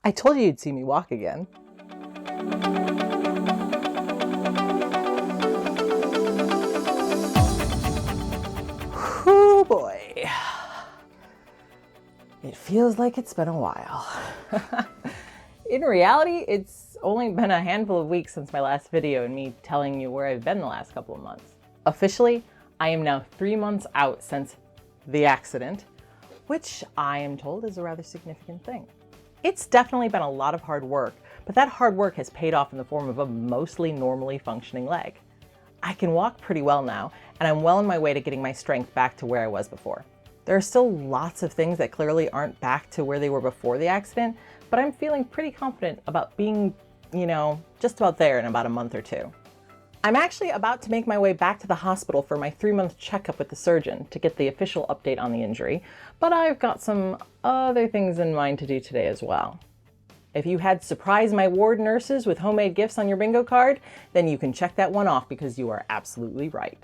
I told you you'd see me walk again. Whew, boy. It feels like it's been a while. In reality, it's only been a handful of weeks since my last video and me telling you where I've been the last couple of months. Officially, I am now 3 months out since the accident, which I am told is a rather significant thing. It's definitely been a lot of hard work, but that hard work has paid off in the form of a mostly normally functioning leg. I can walk pretty well now, and I'm well on my way to getting my strength back to where I was before. There are still lots of things that clearly aren't back to where they were before the accident, but I'm feeling pretty confident about being, just about there in about a month or two. I'm actually about to make my way back to the hospital for my 3-month checkup with the surgeon to get the official update on the injury, but I've got some other things in mind to do today as well. If you had surprised my ward nurses with homemade gifts on your bingo card, then you can check that one off because you are absolutely right.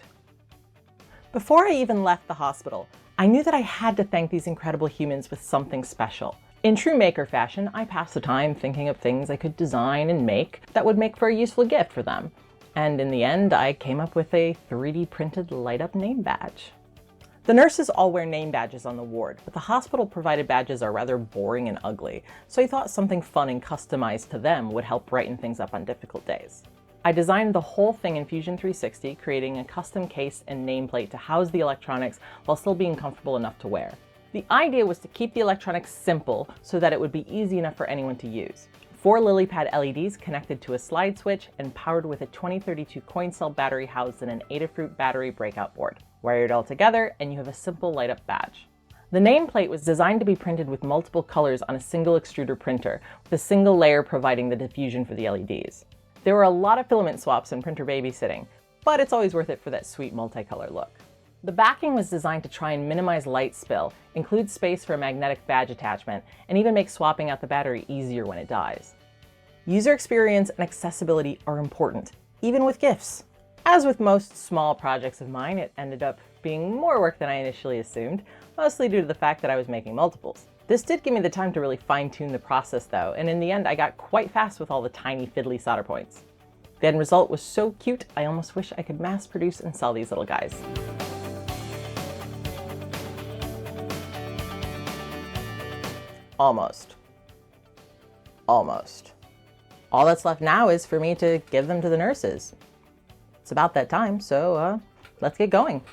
Before I even left the hospital, I knew that I had to thank these incredible humans with something special. In true maker fashion, I passed the time thinking of things I could design and make that would make for a useful gift for them. And in the end, I came up with a 3D printed light-up name badge. The nurses all wear name badges on the ward, but the hospital-provided badges are rather boring and ugly, so I thought something fun and customized to them would help brighten things up on difficult days. I designed the whole thing in Fusion 360, creating a custom case and nameplate to house the electronics while still being comfortable enough to wear. The idea was to keep the electronics simple so that it would be easy enough for anyone to use. 4 LilyPad LEDs connected to a slide switch and powered with a 2032 coin cell battery housed in an Adafruit battery breakout board. Wire it all together and you have a simple light up badge. The nameplate was designed to be printed with multiple colors on a single extruder printer, with a single layer providing the diffusion for the LEDs. There were a lot of filament swaps and printer babysitting, but it's always worth it for that sweet multicolor look. The backing was designed to try and minimize light spill, include space for a magnetic badge attachment, and even make swapping out the battery easier when it dies. User experience and accessibility are important, even with gifts. As with most small projects of mine, it ended up being more work than I initially assumed, mostly due to the fact that I was making multiples. This did give me the time to really fine-tune the process though, and in the end I got quite fast with all the tiny fiddly solder points. The end result was so cute, I almost wish I could mass produce and sell these little guys. Almost. Almost. All that's left now is for me to give them to the nurses. It's about that time, so let's get going.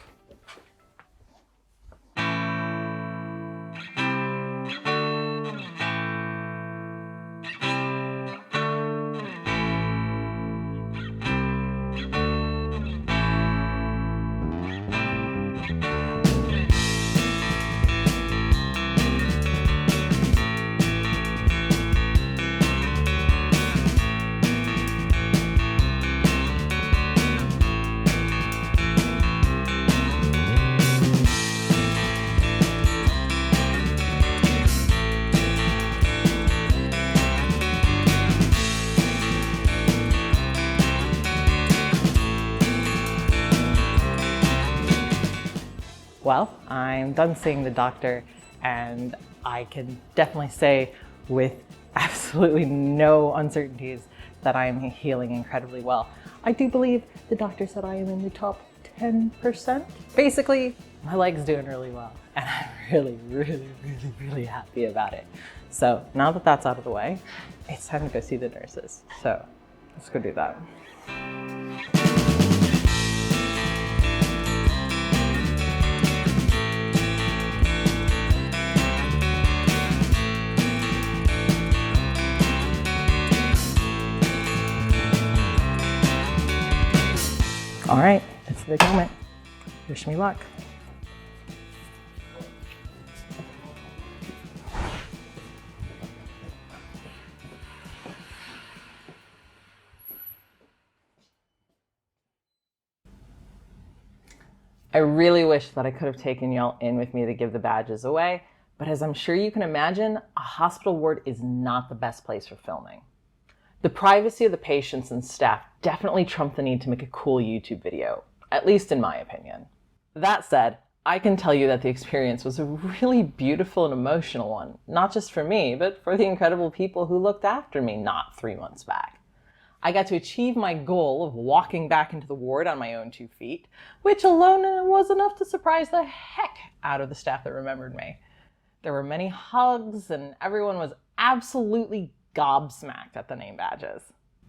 Well, I'm done seeing the doctor, and I can definitely say with absolutely no uncertainties that I'm healing incredibly well. I do believe the doctor said I am in the top 10%. Basically, my leg's doing really well, and I'm really happy about it. So now that that's out of the way, it's time to go see the nurses. So let's go do that. All right, it's the big moment. Wish me luck. I really wish that I could have taken y'all in with me to give the badges away, but as I'm sure you can imagine, a hospital ward is not the best place for filming. The privacy of the patients and staff definitely trumped the need to make a cool YouTube video, at least in my opinion. That said, I can tell you that the experience was a really beautiful and emotional one, not just for me, but for the incredible people who looked after me not 3 months back. I got to achieve my goal of walking back into the ward on my own 2 feet, which alone was enough to surprise the heck out of the staff that remembered me. There were many hugs, and everyone was absolutely gobsmacked at the name badges.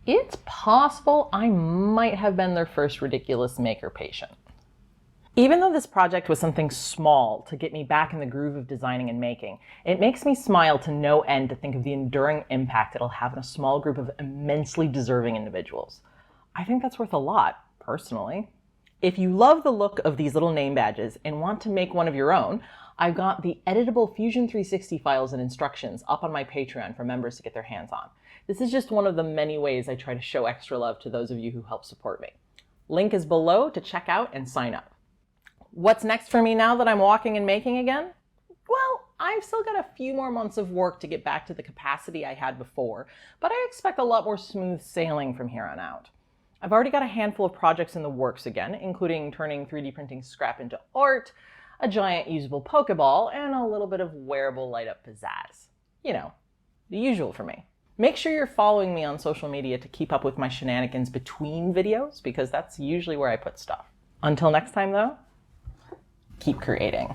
It's possible I might have been their first ridiculous maker patient. Even though this project was something small to get me back in the groove of designing and making, it makes me smile to no end to think of the enduring impact it'll have in a small group of immensely deserving individuals. I think that's worth a lot, personally. If you love the look of these little name badges and want to make one of your own, I've got the editable Fusion 360 files and instructions up on my Patreon for members to get their hands on. This is just one of the many ways I try to show extra love to those of you who help support me. Link is below to check out and sign up. What's next for me now that I'm walking and making again? Well, I've still got a few more months of work to get back to the capacity I had before, but I expect a lot more smooth sailing from here on out. I've already got a handful of projects in the works again, including turning 3D printing scrap into art, a giant usable Pokeball, and a little bit of wearable light-up pizzazz. You know, the usual for me. Make sure you're following me on social media to keep up with my shenanigans between videos, because that's usually where I put stuff. Until next time, though, keep creating.